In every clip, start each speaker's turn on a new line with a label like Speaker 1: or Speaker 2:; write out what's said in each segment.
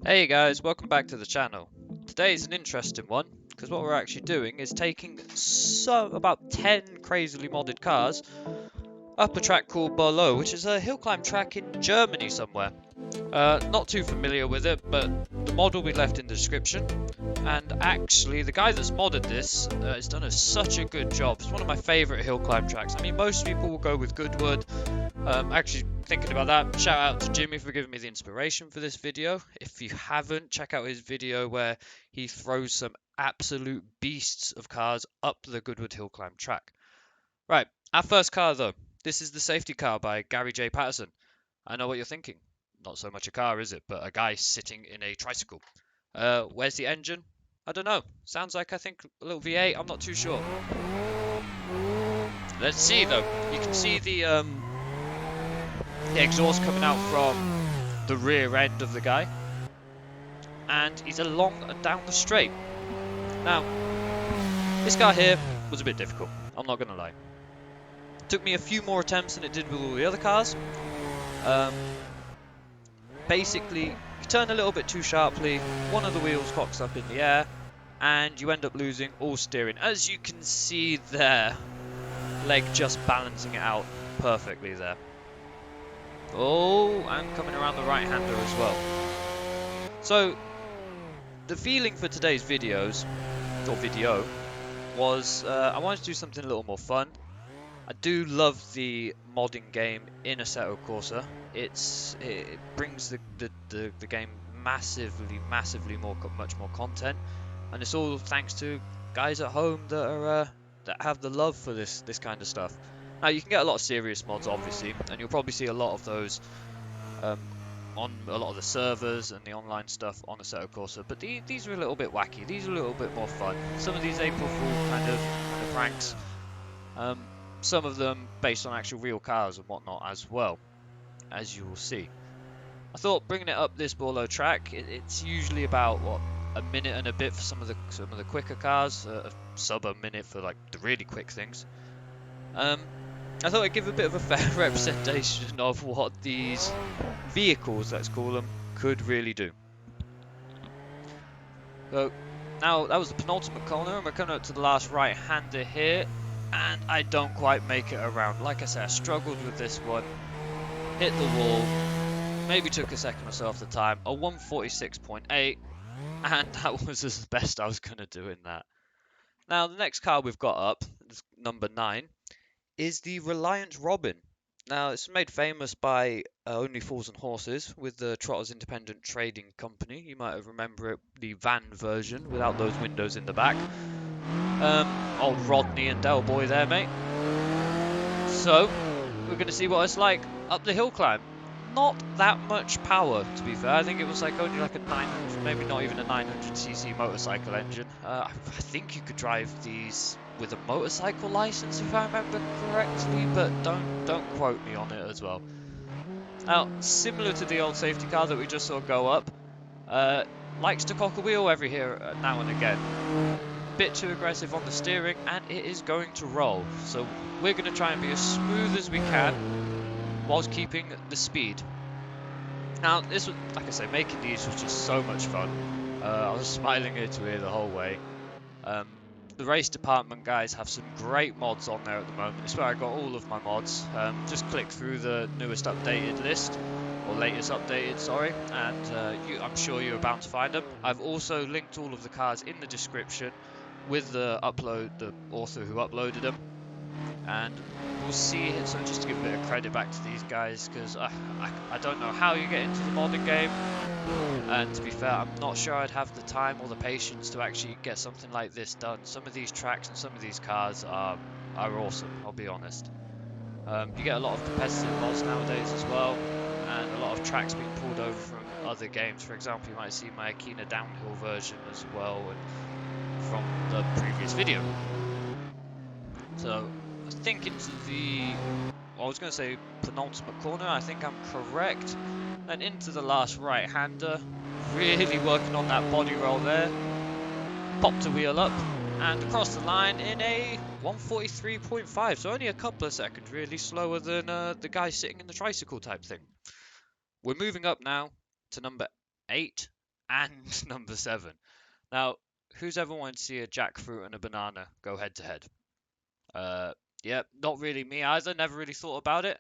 Speaker 1: Hey guys, welcome back to the channel. Today is an interesting one because what we're actually doing is taking about 10 crazily modded cars up a track called Borgloh, which is a hill climb track in Germany somewhere. Not too familiar with it, but the mod will be left in the description. And actually, the guy that's modded this has done such a good job. It's one of my favourite hill climb tracks. I mean, most people will go with Goodwood. Actually, thinking about that, shout out to Jimmy for giving me the inspiration for this video. If you haven't, check out his video where he throws some absolute beasts of cars up the Goodwood hill climb track. Right, our first car though. This is the safety car by garyjpaterson. I know what you're thinking. Not so much a car, is it? But a guy sitting in a tricycle. Where's the engine? I don't know. Sounds like, I think, a little V8. I'm not too sure. Let's see though. You can see the exhaust coming out from the rear end of the guy, and he's along and down the straight. Now, this guy here was a bit difficult, I'm not gonna lie. It took me a few more attempts than it did with all the other cars. Basically, you turn a little bit too sharply, one of the wheels cocks up in the air, and you end up losing all steering. As you can see there, leg just balancing it out perfectly there. Oh, and coming around the right-hander as well. So, the feeling for today's video, was I wanted to do something a little more fun. I do love the modding game in Assetto Corsa. It brings the game massively much more content, and it's all thanks to guys at home that have the love for this kind of stuff. Now you can get a lot of serious mods, obviously, and you'll probably see a lot of those on a lot of the servers and the online stuff on Assetto Corsa. But these are a little bit wacky. These are a little bit more fun. Some of these April Fool kind of pranks. Some of them based on actual real cars and whatnot as well, as you will see. I thought bringing it up this Borgloh track, it's usually about what, a minute and a bit for some of the quicker cars, sub a minute for like the really quick things. I thought I'd give a bit of a fair representation of what these vehicles, let's call them, could really do. So now that was the penultimate corner, and we're coming up to the last right-hander here, and I don't quite make it around. Like I said, I struggled with this one, hit the wall, maybe took a second or so off the time, a 146.8, and that was as best I was going to do in that. Now the next car we've got up, number 9, is the Reliant Robin. Now, it's made famous by Only Fools and Horses with the Trotters Independent Trading Company. You might have remember it, the van version without those windows in the back. Old Rodney and Del Boy there, mate. So, we're going to see what it's like up the hill climb. Not that much power, to be fair. I think it was like only like a 900, maybe not even a 900cc motorcycle engine. I think you could drive these with a motorcycle license, if I remember correctly, but don't quote me on it as well. Now, similar to the old safety car that we just saw go up, likes to cock a wheel every here now and again. Bit too aggressive on the steering, and it is going to roll. So we're going to try and be as smooth as we can whilst keeping the speed. Now, this was, like I say, making these was just so much fun. I was smiling ear to ear the whole way. The race department guys have some great mods on there at the moment. It's where I got all of my mods. Just click through the newest updated list, or latest updated, sorry, and I'm sure you're bound to find them. I've also linked all of the cars in the description with the author who uploaded them. And we'll see it, so just to give a bit of credit back to these guys, because I don't know how you get into the modding game, and to be fair, I'm not sure I'd have the time or the patience to actually get something like this done. Some of these tracks and some of these cars are awesome, I'll be honest. You get a lot of competitive mods nowadays as well, and a lot of tracks being pulled over from other games. For example, you might see my Akina downhill version as well, and from the previous video. So I think into I was going to say penultimate corner, I think I'm correct. Then into the last right-hander, really working on that body roll there. Popped a wheel up and across the line in a 143.5, so only a couple of seconds really slower than the guy sitting in the tricycle type thing. We're moving up now to number 8, and number 7. Now, who's ever wanted to see a jackfruit and a banana go head to head? Yeah, not really me either. Never really thought about it,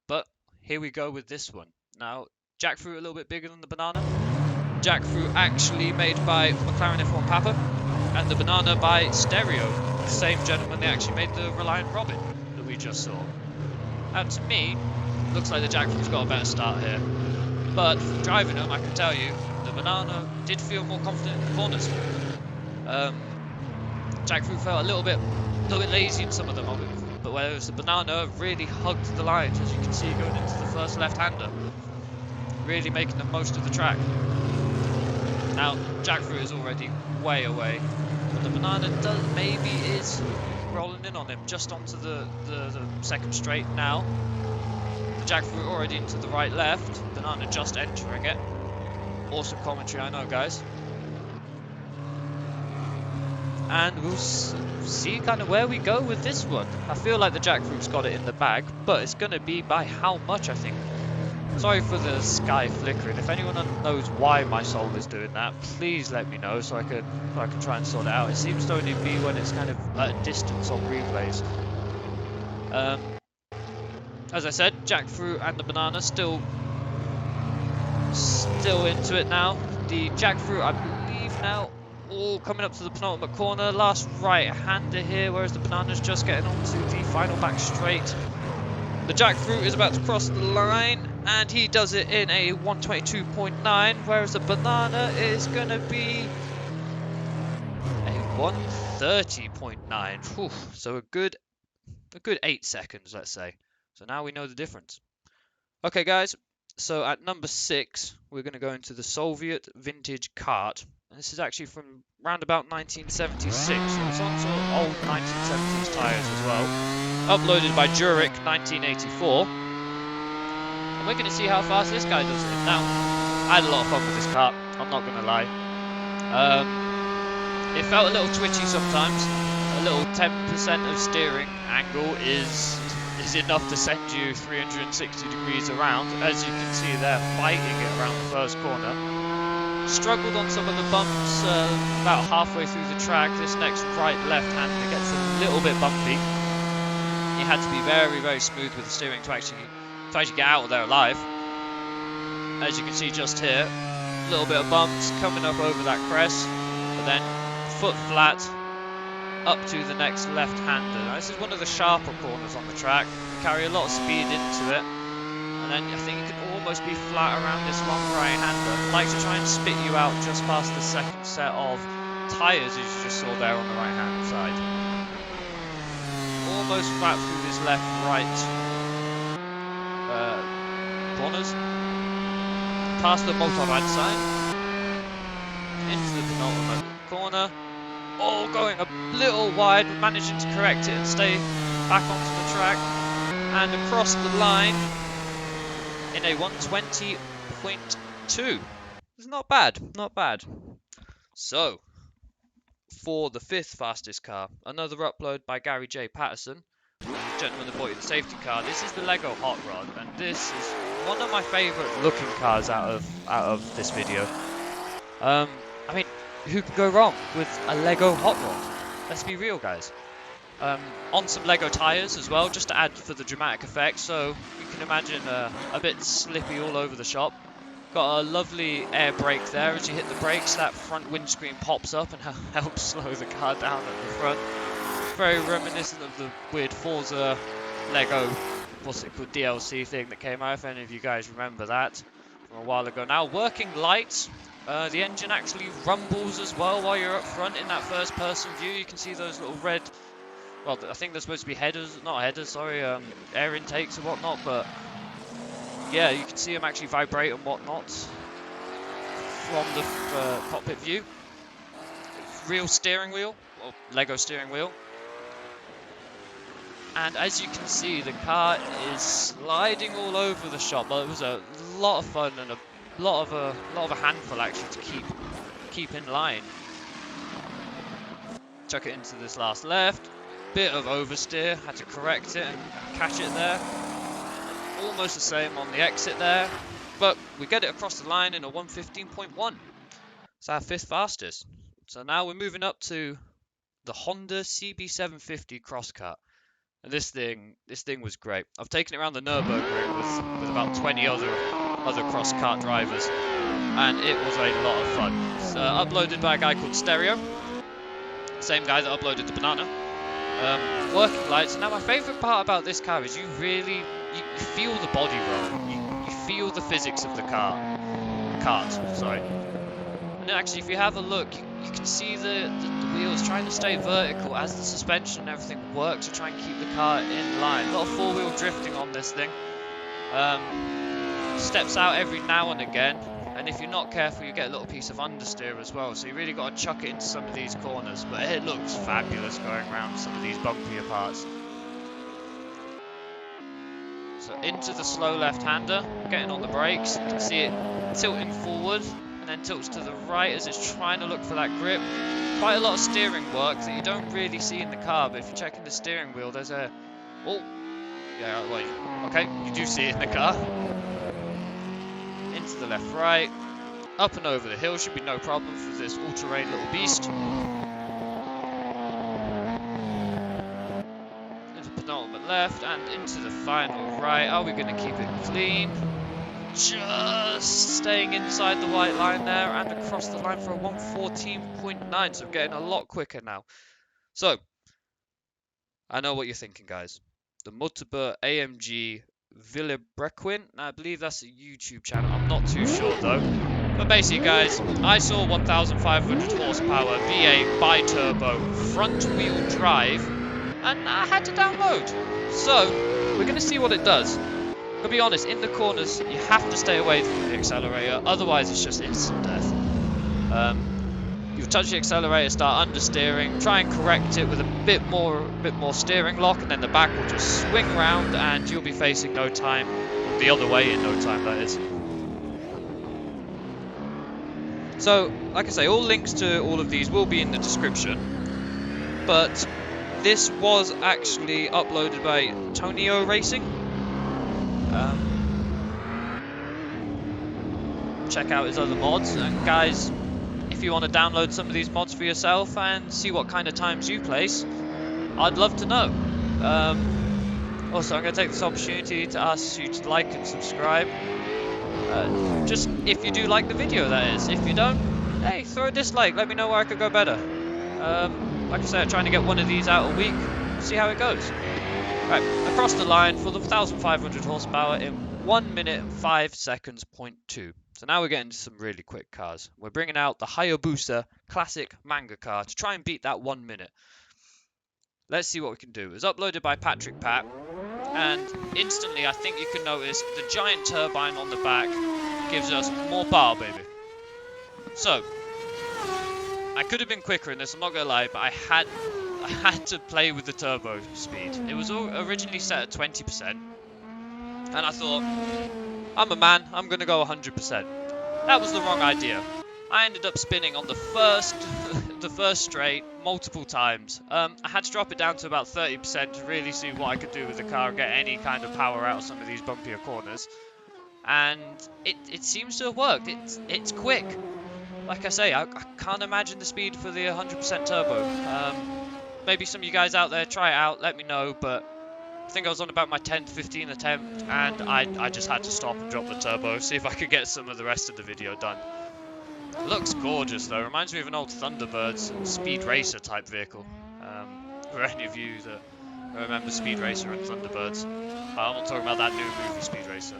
Speaker 1: but here we go with this one. Now, jackfruit a little bit bigger than the banana. Jackfruit actually made by McLaren F1 Papa, and the banana by Stereo, the same gentleman that actually made the Reliant Robin that we just saw. And to me, looks like the jackfruit's got a better start here. But from driving them, I can tell you, the banana did feel more confident in the corners. Jackfruit felt a little bit lazy in some of them, but whereas the banana really hugged the lines, as you can see going into the first left-hander, really making the most of the track. Now, Jackfruit is already way away, but the banana maybe is rolling in on him just onto the second straight now. The Jackfruit already into the right-left, banana just entering it. Awesome commentary, I know, guys. And we'll see kind of where we go with this one. I feel like the Jackfruit's got it in the bag, but it's going to be by how much, I think. Sorry for the sky flickering. If anyone knows why my soul is doing that, please let me know so I can try and sort it out. It seems to only be when it's kind of at a distance on replays. As I said, Jackfruit and the banana still into it now. The Jackfruit, I believe now, all coming up to the penultimate corner. Last right-hander here, whereas the banana's just getting onto the final back straight. The Jackfruit is about to cross the line, and he does it in a 122.9, whereas the banana is going to be a 130.9. So a good 8 seconds, let's say. So now we know the difference. Okay, guys. So at number 6, we're going to go into the Soviet vintage kart. And this is actually from round about 1976. So it's on sort of old 1970s tyres as well. Uploaded by Jurek 1984. And we're going to see how fast this guy does it. Now, I had a lot of fun with this kart. I'm not going to lie. It felt a little twitchy sometimes. A little 10% of steering angle is enough to send you 360 degrees around. As you can see, they're fighting it around the first corner. Struggled on some of the bumps about halfway through the track. This next right-left hander gets a little bit bumpy. You had to be very, very smooth with the steering to actually get out of there alive. As you can see just here, a little bit of bumps coming up over that crest, but then foot flat up to the next left-hander. Now, this is one of the sharper corners on the track. You carry a lot of speed into it, and then I think you can almost be flat around this long right-hander. Like to try and spit you out just past the second set of tyres, as you just saw there on the right-hand side. Almost flat through this left-right corners. Past the motorboat sign. Into the penultimate corner. Oh, going a little wide, managing to correct it and stay back onto the track. And across the line in a 120.2. It's not bad, not bad. So, for the 5th fastest car, another upload by garyjpaterson, gentleman that bought you the safety car. This is the Lego Hot Rod, and this is one of my favourite looking cars out of this video. I mean, who could go wrong with a Lego Hot Rod? Let's be real, guys. On some Lego tyres as well, just to add for the dramatic effect, so you can imagine a bit slippy all over the shop. Got a lovely air brake there. As you hit the brakes, that front windscreen pops up and helps slow the car down at the front. Very reminiscent of the weird Forza Lego, what's it called, DLC thing that came out, if any of you guys remember that from a while ago. Now, working lights. The engine actually rumbles as well while you're up front in that first person view. You can see those little red, well, I think they're supposed to be headers, not headers, sorry, air intakes and whatnot, but yeah, you can see them actually vibrate and whatnot from the cockpit view. Real steering wheel, or Lego steering wheel. And as you can see, the car is sliding all over the shop. Well, it was a lot of fun and a lot of a handful actually to keep in line. Chuck it into this last left. Bit of oversteer, had to correct it and catch it there. Almost the same on the exit there, but we get it across the line in a 115.1. It's our 5th fastest. So now we're moving up to the Honda CB750 Crosskart. And this thing was great. I've taken it around the Nürburgring with about 20 other Crosskart drivers, and it was a lot of fun. It's uploaded by a guy called Stereo, same guy that uploaded the Banana. Working lights. Now my favourite part about this car is you feel the body roll. You feel the physics of the cart. Sorry. And actually, if you have a look, you can see the wheels trying to stay vertical as the suspension and everything works to try and keep the car in line. A lot of four-wheel drifting on this thing. Steps out every now and again, and if you're not careful, you get a little piece of understeer as well. So you really got to chuck it into some of these corners. But it looks fabulous going around some of these bumpier parts. So into the slow left-hander, getting on the brakes. You can see it tilting forward, and then tilts to the right as it's trying to look for that grip. Quite a lot of steering work that you don't really see in the car, but if you're checking the steering wheel, there's a... Oh! Yeah, wait. Okay, you do see it in the car. Into the left-right. Up and over the hill, should be no problem for this all-terrain little beast. Into penultimate left, and into the final right. Are we going to keep it clean? Just staying inside the white line there and across the line for a 1:14.9, so getting a lot quicker now. So, I know what you're thinking, guys. The MultiplAMG-Vilebrequin, I believe that's a YouTube channel, I'm not too sure though. But basically, guys, I saw 1,500 horsepower V8 bi-turbo front wheel drive, and I had to download. So, we're going to see what it does. To be honest, in the corners, you have to stay away from the accelerator, otherwise it's just instant death. You'll touch the accelerator, start understeering, try and correct it with a bit more steering lock, and then the back will just swing around, and you'll be facing no time, the other way in no time, that is. So, like I say, all links to all of these will be in the description, but this was actually uploaded by Tonio Racing. Check out his other mods, and guys, if you want to download some of these mods for yourself and see what kind of times you place, I'd love to know. Also, I'm going to take this opportunity to ask you to like and subscribe. Just if you do like the video, that is. If you don't, hey, throw a dislike, let me know where I could go better. Like I said, I'm trying to get one of these out a week, see how it goes. Right, across the line for the 1,500 horsepower in 1 minute and 5 seconds, 0.2. So now we're getting to some really quick cars. We're bringing out the Hayabusa classic manga car to try and beat that 1 minute. Let's see what we can do. It was uploaded by Patrikpat, and instantly I think you can notice the giant turbine on the back gives us more power, baby. So, I could have been quicker in this, I'm not going to lie, but I had to play with the turbo speed. It was originally set at 20%, and I thought, I'm a man, I'm going to go 100%. That was the wrong idea. I ended up spinning on the first straight multiple times. I had to drop it down to about 30% to really see what I could do with the car and get any kind of power out of some of these bumpier corners. And it seems to have worked. It's quick. Like I say, I can't imagine the speed for the 100% turbo. Maybe some of you guys out there try it out, let me know, but I think I was on about my 10th, 15th attempt, and I just had to stop and drop the turbo, see if I could get some of the rest of the video done. It looks gorgeous though, reminds me of an old Thunderbirds Speed Racer type vehicle. For any of you that remember Speed Racer and Thunderbirds. I'm not talking about that new movie Speed Racer.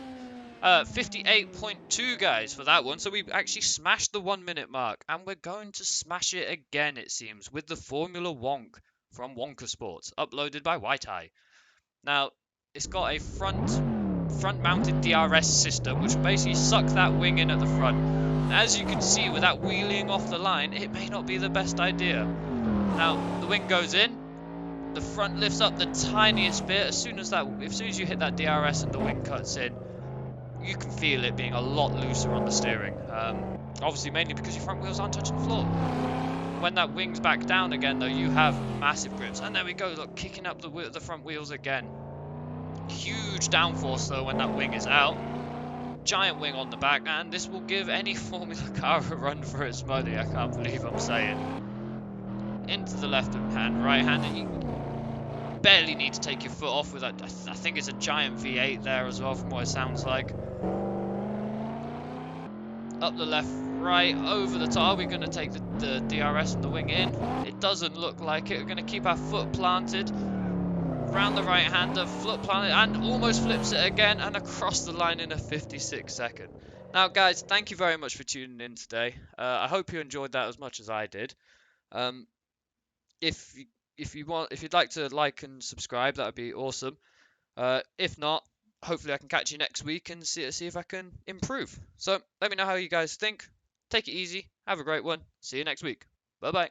Speaker 1: 58.2 guys for that one, so we actually smashed the 1 minute mark, and we're going to smash it again, it seems, with the Formula Wonk from Wonka Sports, uploaded by Wietie. Now, it's got a front-mounted DRS system, which basically sucks that wing in at the front. And as you can see, with that wheeling off the line, it may not be the best idea. Now, the wing goes in, the front lifts up the tiniest bit. As soon as you hit that DRS and the wing cuts in, you can feel it being a lot looser on the steering. Obviously, mainly because your front wheels aren't touching the floor. When that wing's back down again, though, you have massive grips. And there we go, look, kicking up the front wheels again. Huge downforce, though, when that wing is out. giant wing on the back, and this will give any Formula car a run for its money. I can't believe I'm saying. Into the left hand, right hand, and you barely need to take your foot off with that. I think it's a giant V8 there as well, from what it sounds like. Up the left, right, over the top. Are we going to take the DRS and the wing in? It doesn't look like it. We're going to keep our foot planted. Round the right-hander, foot planted, and almost flips it again, and across the line in a 56-second. Now, guys, thank you very much for tuning in today. I hope you enjoyed that as much as I did. Um, if you'd like to like and subscribe, that would be awesome. If not, hopefully I can catch you next week and see if I can improve. So let me know how you guys think. Take it easy. Have a great one. See you next week. Bye bye.